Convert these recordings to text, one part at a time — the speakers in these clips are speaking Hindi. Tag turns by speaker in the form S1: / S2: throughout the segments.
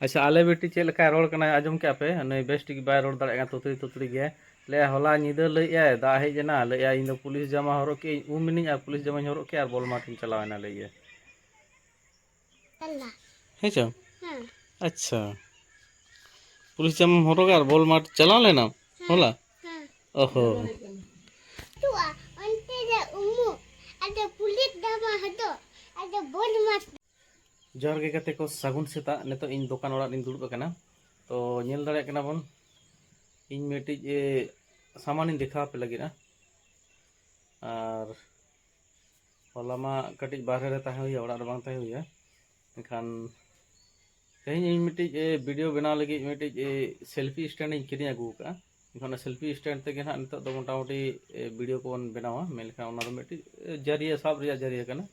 S1: अच्छा आले बेटी चेक लेका रोड कना आजम के पे नई बेस्ट की बाय रोड दाड़ा तुतरी तुतरी गे ले होला निदा लइया दा हेजना लइया इन पुलिस जमा हरो के मिनी आ पुलिस जमा हरो के बोल माठिन चलावना लइया हे चो अच्छा पुलिस जमा हरो के बोल माठ चला लेना होला ओहो तुआ अंते जे उमु आदे पुलिस जमा हतो आदे बोल माठ जोर के कते को सागुन सेता नेतो इन दुकान ओड़ा इन दुड़ब कना तो नेल दाड़े कना बन इन मेटी सामान इन देखा पे लगी ना और होला कटिज बाहर रे ताहे हुई ओड़ा बांग ताहे हुई एखान तेज इन मिटी वीडियो बना लगी मिटी सेल्फी स्टैंड इन किनी अगू का एखान सेल्फी स्टैंड ते ना नितो दो मोटामुटी वीडियो को बन बनावा मेलखा ओना दो मिटी जरिया साब रिया जरिया कना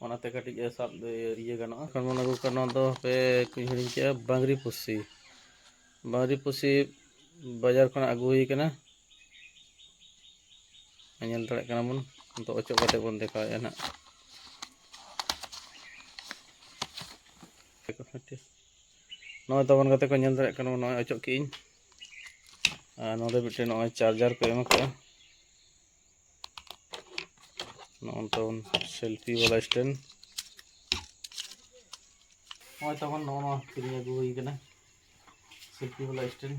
S1: ओनाते कटिज साब इये गानोa kon mon agu kana do pe kuñ hirin ke bangri pusi बाजार खन आगू हुई कना ñel dare kana mon तो ओचो कते बन देखा ना नय तबन कते को ñel dare kana नय ओचो किñ आ नोदे बिटे नय चार्जर को एम का नोन तबन सेल्फी वाला स्टैंड नय तबन नो किरिñ आगू हुई कना सेल्फी वाला stand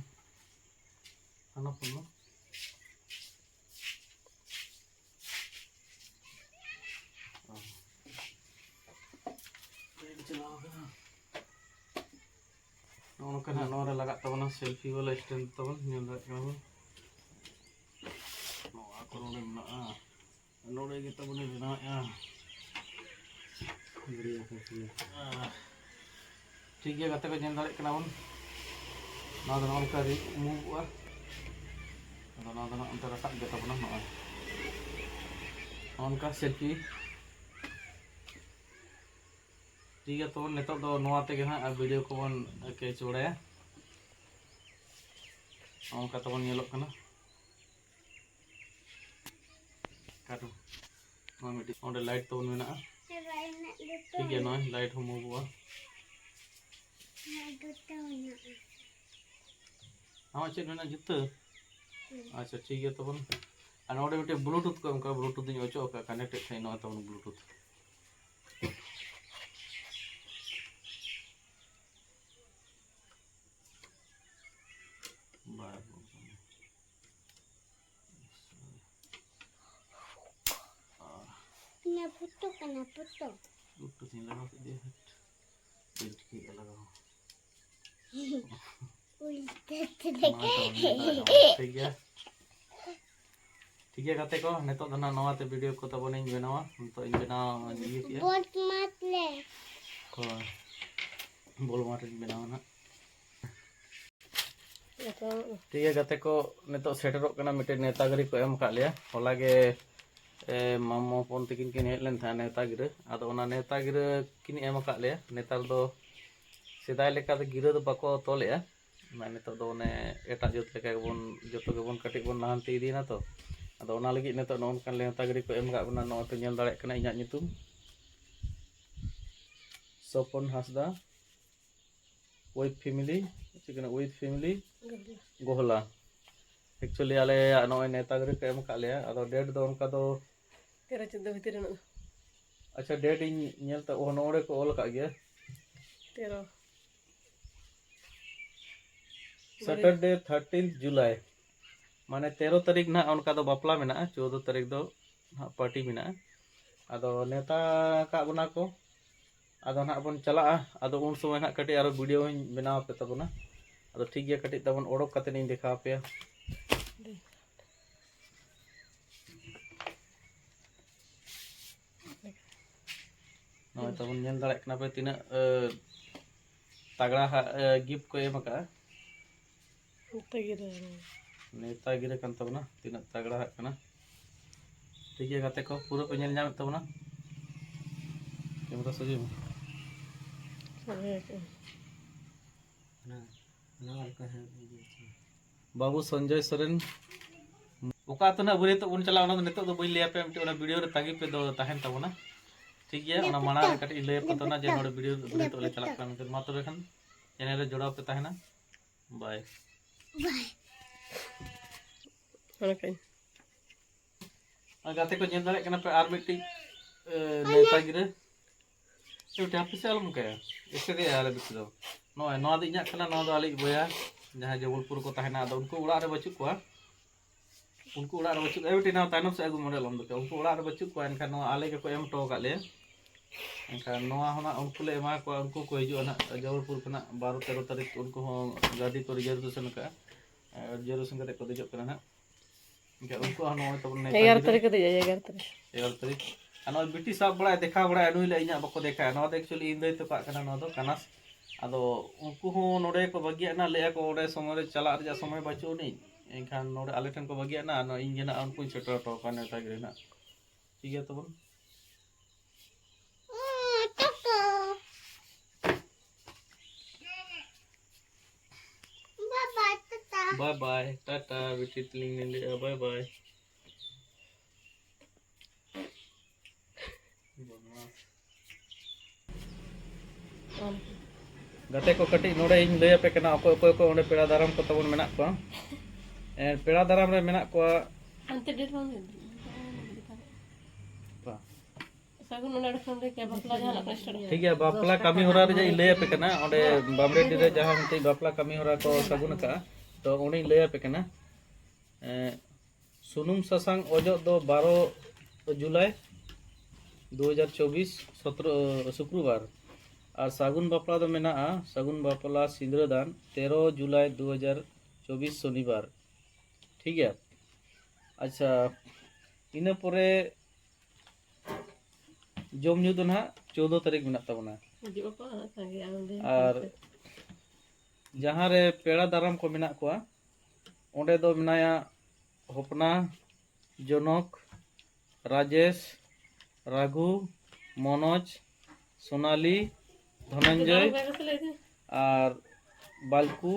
S1: ano puno kena nora lagat tabana selfie wala stand taban ñel rek kamu no aku nore mena nore kita bune dina ya ठीक है kata ko ñel rek kana bon na da non ka ri move wa na अंतर रटक गया तब ना उनका सेल्फी ठीक है तो नितो दो नोआते के हां वीडियो को बन के जोड़ाया उनका तो बन येलो कना काटो नो मिटी ओंडे लाइट तो मेना ठीक है नो लाइट हम मुवा हां चेक मेना जुत्ता अच्छा ठीक है तब नोड़े मिट्टे ब्लूटूथ को एमका ब्लूटूथ इन ओचो का कनेक्ट थे नो तब ब्लूटूथ ना फोटो करना फोटो ब्लूटूथ इन लगा दे बिल्ट की लगा ठीक है कते को नेतो दना नवाते वीडियो को तबन इन बनावा तो इन बनाव ये किया बोल मत ले को बोल मत इन बनावा ना ठीक है कते को नेतो सेटरो कना मिटे नेतागिरी को एम का लिया होला के मामो फोन तकिन किन हेलन था नेतागिरी आदो ओना नेतागिरी किन एम का लिया नेतार दो सेदाय लेका दो गिरा दो बाको तोलेया माने तो दोने एटा जोत लेका बन जोतो के बन कटिक बन नांती इदीना तो अदो ओना लगी नेतो नोन कान नेतागिरी को एम का बना नो तो ñel दाड़े कना इña ñutum Sapan Hansda with family chicken with family Guhla actually आले नो नेतागिरी को एम का लिया अदो डेट दो उनका दो 13 14 भीतर न अच्छा डेट इन ñel तो ओ नोड़े को ऑल का गया 13 सैटरडे 13 जुलाई माने 13 तारीख ना उनका दो बापला मेना 14 तारीख दो पार्टी मेना अदो नेता का बना को अदो ना बन चला अदो उन समय ना कटी आरो वीडियो बनाव पे तबना अदो ठीक गया कटी तबन ओडक कते नहीं देखा पे नो तबन ñel दाड़े कना पे तिना तगड़ा गिफ्ट को एम का नेतागिरी kan tabna tina tagड़ा kana ठीक है गाते को पूरा पे ñel ñam tabna कैमरा सजी बाबू संजय सोरेन ओका तो ना बुरे तो उन चला ओना नितो दो बई लिया पे मिटे ओना वीडियो रे तागी पे दो ताहेन तबना ठीक है ओना माना रे कटी ले पतो ना जे नोड वीडियो बुरे तो ले चला kan मा तो बेखन चैनल रे जोड़ाव पे तहना बाय गाते को जेन दाड़े कना पे आर मिट्टी नेता गिरे चोटे आप से आलम के इससे दे आले बिस दो नोय नवा द इᱧᱟᱹᱜ कना नवा दो आले बोया जहां जबलपुर को तहना आदो उनको उड़ा रे बचु को उनको उड़ा रे बचु ए बेटी ना तानम से आगु मॉडल हम दो उनको उड़ा रे बचु को एनखा नवा आले के को एम टो का ले एनखा नवा होना उनको ले एमा को उनको को हिजु ना जबलपुर कना 12-13 तारीख उनको गाड़ी को रिजर्वेशन का रिजर्वेशन करते को देजो कना इनका उनको नवा तो
S2: 11 तारीख दे 11
S1: तारीख ano biti sab bada dekha bada anu le inya bako dekha no actually inde to ka kana no do kanas ado unku ho node ko bagia na le ko ode somay re chala reja somay bachu ni enkhan node ale ten ko bagia na no inge na unku setter to kana ta gre na ठीक है तो बोल बाय बाय टाटा बिटी टिलिंग ले बाय बाय गाते को कटी नोडे इन लय पे कना अको अको को ओंडे पेड़ा दाराम को तबन मेना को पेड़ा दाराम रे मेना को
S2: अंते डेट बंद सागुन नोडे खंडे के बापला जहां लगा स्टार्ट
S1: ठीक है बापला कमी होरा रे इन लय पे कना ओंडे बामरे डी रे जहां मते बापला कमी होरा को सागुन का तो ओंडे इन लय पे कना सुनुम ससांग ओजो दो 12 जुलाई 2024 17 शुक्रवार और सागुन बापला दो मेना सागुन बापला सिंद्रदान 13 जुलाई 2024 शनिवार ठीक है अच्छा इन परे जम न्यू दो ना 14 तारीख मेना तबना और जहाँ रे पेड़ा दाराम को मेना को ओंडे दो मेनाया होपना जनक राजेश राघु मनोज सोनाली धनंजय और बालकू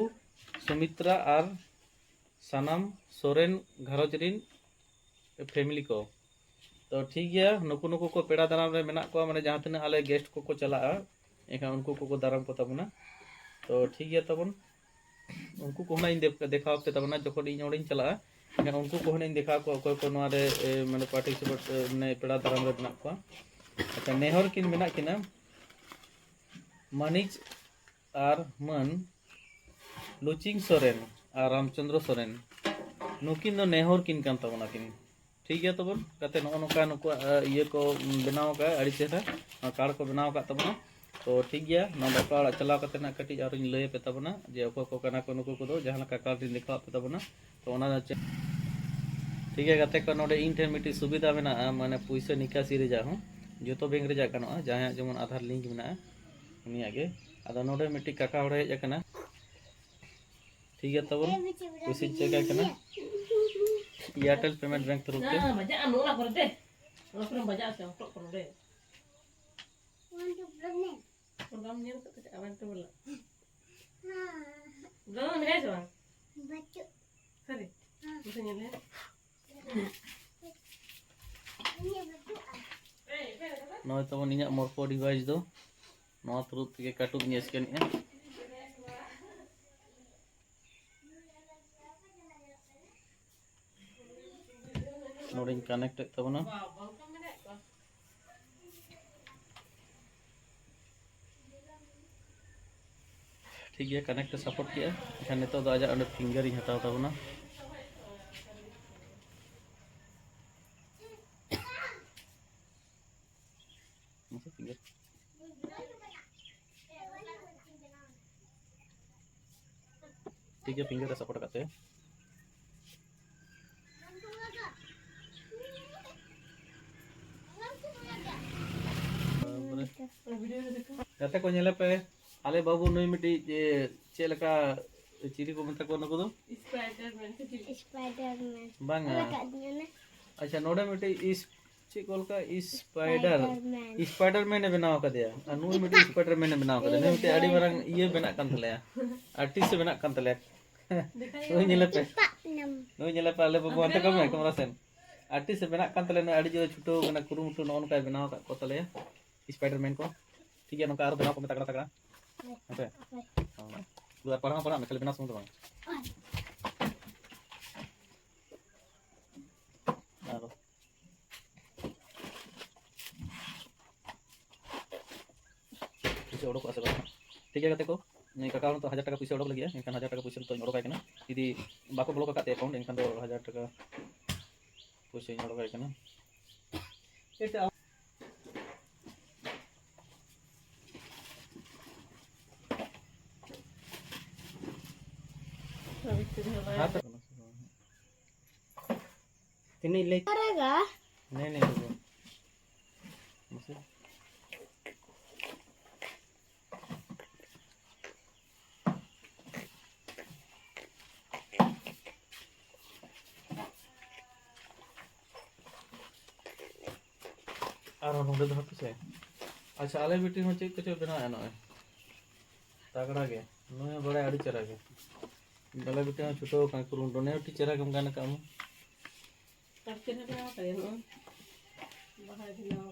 S1: सुमित्रा और सनाम सोरेन घरज रिन फैमिली को तो ठीक है नुकु नुकु को पेड़ा दाराम रे मेना को माने जहां तने आले गेस्ट को चला एखा उनको को दाराम को तबना तो ठीक है तबन उनको को ना इन देखा पे तबना जखन इन ओडिन चला उनको को इन देखा को कोई को नवा रे माने पार्टिसिपेट ने पेड़ा दाराम रे मेना को अच्छा नेहर किन मेना किना मानिज और मन लुचिंग सोरेन और रामचंद्र सोरेन नुकिन दो नेहर किन कान तबना किन ठीक है तबन कते नका नुको ये को बनाव का अड़ी चेहरा कार्ड को बनाव का तबना तो ठीक गया ना बापा चलाव कते ना कटी और इन लय पे तबना जे अको को कना को नुको को दो जहां लका कार्ड दिन देखा पे तबना तो ओना ठीक है कते को नोडे इन ठे मिटी सुविधा मेना माने पैसा निकासी रे जाहू जो तो बैंक रे जा कनो जहां जेमन आधार लिंक मेना उनी आगे आदा नोडे मिटी काका होड़े हेज कना ठीक है तबन पैसा चेक कना एयरटेल पेमेंट बैंक थ्रू के
S2: ना बजा नोला कर दे नोला कर बजा से ऑटो कर दे प्रोग्राम नहीं तो कुछ आवाज तो बोला हां दोनों मिले जो बच्चो सही मुझे नहीं ले नोय तबन इᱧᱟᱜ मोरपो डिवाइस दो नोआ थ्रू के काटू नि स्कैन ए नोडिंग कनेक्ट तबना ठीक है कनेक्ट सपोर्ट किया एखान नितो दो आजा अंडे फिंगर इन हटाव तबना फिंगर ठीक है फिंगर का सपोर्ट करते हैं गाते को नेले पे आले बाबू नई मिटी जे चेलका चिरी को मत को नको दो स्पाइडरमैन बांगा अच्छा नोडे मिटी इस चिकोल का स्पाइडरमैन ने बनाव का दिया अनु मिटी स्पाइडरमैन ने बनाव का दिया मिटी आडी मारंग ये बना कान तलेया आर्टिस्ट से बना कान तलेया नोई नेले पे आले बाबू अंत कम है कमरा सेन आर्टिस्ट से बना कान तलेया आडी जो छुटो गना कुरुमुटु नोन का बनाव का को तलेया स्पाइडरमैन को ठीक है नका आरो बनाव को तगड़ा तगड़ा Apa? Dua parang kalau benar semua bang. Lalu. Puisi orok asal bang. Tiga kata ko. Nih kakak untuk 1000 taka puisi orok lagi ya. Ini kan 1000 taka puisi untuk orok kayak kena. Jadi bako belok kakak account ini kan 1000 taka puisi orok kayak kena. Itu
S1: Ini lek.
S2: नहीं रुको मुझे आरो नोडे दो से अच्छा आले बेटी में चेक कुछ बना है ना तगड़ा के नो बड़ा अड़ी चरा के आले बेटी में छोटो का करूं दोने टीचर का काम काम
S3: तब के ना करे नो बाहर दिलाओ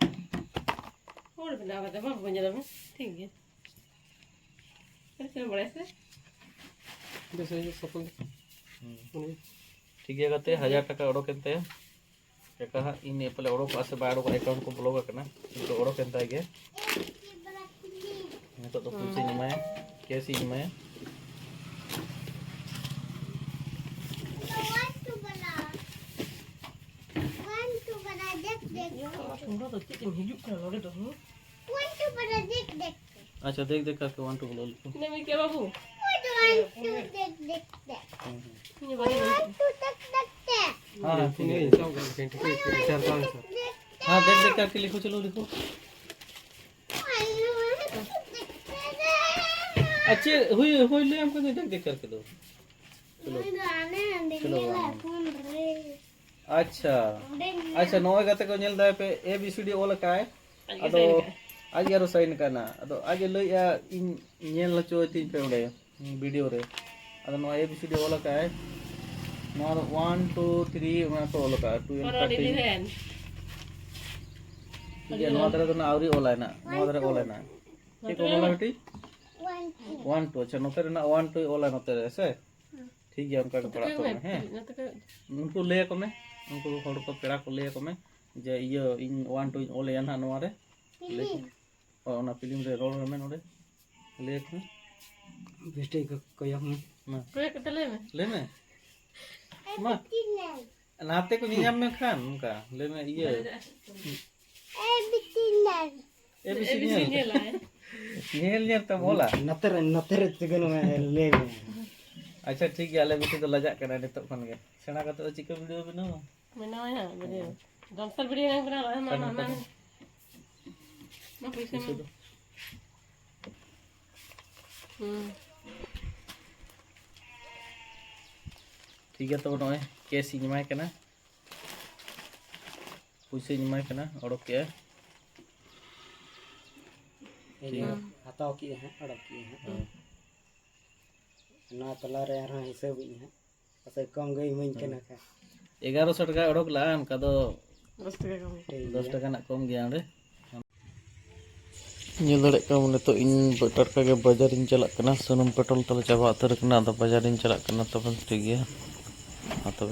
S3: और बनावा दे मैं बन जाता ठीक है कैसे बड़े से
S1: जैसे ये सफल
S2: ठीक है कहते 1000 टका ओडो केनते कहा इन एपल ओडो पासे बाड़ो अकाउंट को ब्लॉक करना तो ओडो केनता है तो पूछे निमाय कैसी निमाय अच्छा देख देख करके 1 2 बोलो
S3: नहीं मैं क्या बाबू
S2: हाँ हाँ देख देख करके लिखो चलो लिखो अच्छे हुई हुई ले हमको देख देख करके दो चलो अच्छा अच्छा नॉय गते को नेल दाय पे ABCD ओल काय अदो आज यारो साइन करना अदो आज लई या इन नेल लो तीन पे उडे वीडियो रे अदो नो ABCD ओल काय नो 1 2 3 मैं तो ओल काय 2
S3: और ऑलरेडी है
S2: ये नो दरे तो ना आवरी ओल है ना नो दरे ओल है ना ठीक हो बोला बेटी 1 2 अच्छा नोते ना 1 2 ओल है नोते ऐसे ठीक है हमका पढ़ा तो है उनको ले को में उनको हड़ को पेड़ा को ले को में जे ये इन 1 2 ओल है ना नोरे ले और ना फिल्म रे रोल में नोरे ले को
S1: बेटे को यम
S2: ना
S3: कोई कत ले में
S2: मा नाते को नियम में खान उनका ले में ये ABCD
S3: नहीं लाए
S2: नेल तो बोला
S1: नतर तिगन में ले
S2: अच्छा ठीक है आले बेटी तो लजा करना नितो खन के सेना का तो चिकन वीडियो बनाओ
S3: बनाओ है वीडियो जंतर वीडियो नहीं बना रहा है मामा मैं पैसे में
S2: ठीक है तो नॉय केस इनमाय करना पैसे इनमाय करना और क्या
S1: हताव किए हैं अड़क किए हैं ना तला रे यार हिसाब ही है ऐसे कम गई मन के ना का
S2: 1100 टका ओडक ला उनका तो
S3: 10 टका कम
S2: 10 टका ना कम गया रे ये लड़े का मने तो इन टटका के बाजार इन चला कना सुनुम पेट्रोल तले चाबा उतर कना तो बाजार इन चला कना तो ठीक गया हां तो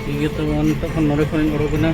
S2: ठीक है तो अंत खन नरे खन ओडकना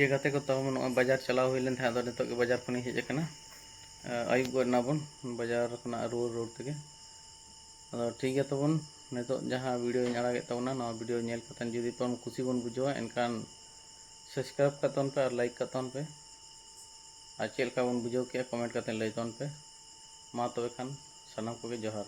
S1: ᱜᱮ ᱜᱟᱛᱮ ᱠᱚ ᱛᱟᱵᱚᱱ ᱱᱚᱜᱼᱚᱭ ᱵᱟᱡᱟᱨ ᱪᱟᱞᱟᱣ ᱦᱩᱭ ᱞᱮᱱ ᱛᱟᱦᱮᱸ ᱟᱫᱚ ᱱᱤᱛᱚᱜ ᱜᱮ ᱵᱟᱡᱟर ᱠᱷᱚᱱᱤᱧ ᱦᱮᱡ ᱟᱠᱟᱱᱟ ᱟᱭᱩᱵ ᱜᱚᱫ ᱱᱟᱵᱚᱱ ᱵᱟᱡᱟर ᱠᱷᱚᱱᱟᱜ ᱨᱩᱣᱟᱹᱲ ᱛᱮᱜᱮ ᱟᱫᱚ ᱴᱷᱤक ᱜᱮᱭᱟ ᱛᱟᱵᱚᱱ ᱱᱤᱛᱚᱜ ᱡᱟᱦᱟᱸ ᱵᱷᱤᱰᱤᱭᱳᱧ ᱟᱲᱟᱜᱮᱫ ᱛᱟᱵᱚᱱᱟ ᱱᱚᱣᱟ ᱵᱷᱤᱰᱤᱭᱳ ᱧᱮᱞ ᱠᱟᱛᱮᱫ ᱡᱩᱫᱤ ᱵᱚᱱ ᱠᱩᱥᱤ ᱵᱚᱱ ᱵᱩᱡᱷᱟᱹᱣᱟ ᱮᱱᱠᱷᱟन सब्सक्राइब ᱠᱟᱜ ᱛᱟᱵᱚᱱ ᱯᱮ ᱟᱨ ᱞᱟइक ᱠᱟᱜ ᱛᱟᱵᱚᱱ ᱯᱮ ᱟᱨ ᱪᱮᱫ ᱞᱮᱠᱟ ᱵᱚᱱ ᱵᱩᱡᱷᱟᱹᱣ ᱠᱮᱜᱼᱟ कमेंट ᱠᱟᱛᱮ ᱞᱟᱹᱭ ᱛᱟᱵᱚᱱ ᱯᱮ ᱢᱟ ᱛᱚᱵᱮ ᱠᱷᱟᱱ ᱥᱟᱱᱟᱢ ᱠᱚᱜᱮ ᱡᱚᱦᱟᱨ